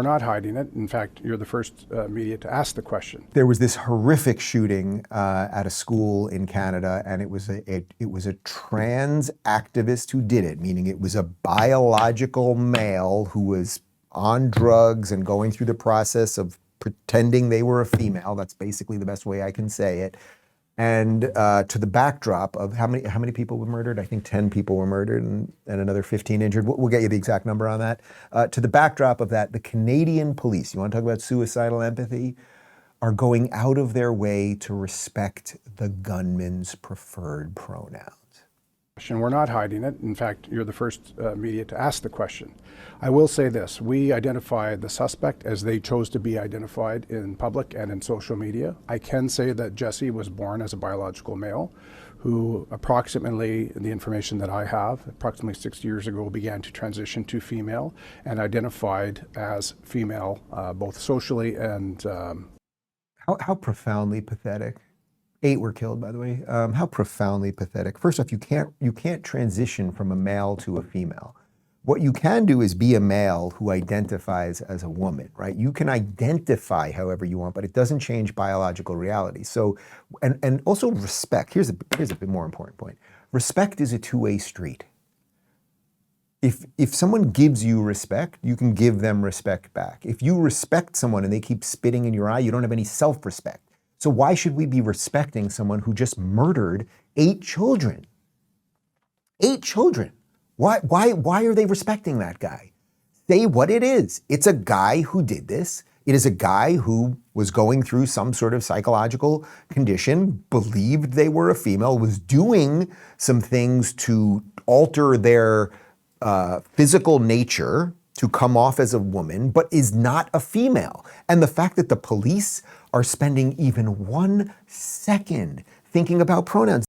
we're not hiding it. In fact, you're the first media to ask the question. There was this horrific shooting at a school in Canada, and it was a trans activist who did it, meaning it was a biological male who was on drugs and going through the process of pretending they were a female. That's basically the best way I can say it. And to the backdrop of how many people were murdered? I think 10 people were murdered and another 15 injured. We'll get you the exact number on that. To the backdrop of that, the Canadian police, you want to talk about suicidal empathy, are going out of their way to respect the gunman's preferred pronouns. We're not hiding it. In fact, you're the first media to ask the question. I will say this, we identified the suspect as they chose to be identified in public and in social media. I can say that Jesse was born as a biological male who approximately, the information that I have, approximately 6 years ago began to transition to female and identified as female both socially and... How profoundly pathetic. 8 were killed, by the way. How profoundly pathetic. First off, you can't transition from a male to a female. What you can do is be a male who identifies as a woman, right? You can identify however you want, but it doesn't change biological reality. So, and also respect. Here's a bit more important point. Respect is a two-way street. If someone gives you respect, you can give them respect back. If you respect someone and they keep spitting in your eye, you don't have any self-respect. So why should we be respecting someone who just murdered 8 children? 8 children. Why are they respecting that guy? Say what it is. It's a guy who did this. It is a guy who was going through some sort of psychological condition, believed they were a female, was doing some things to alter their physical nature to come off as a woman, but is not a female. And the fact that the police are spending even 1 second thinking about pronouns.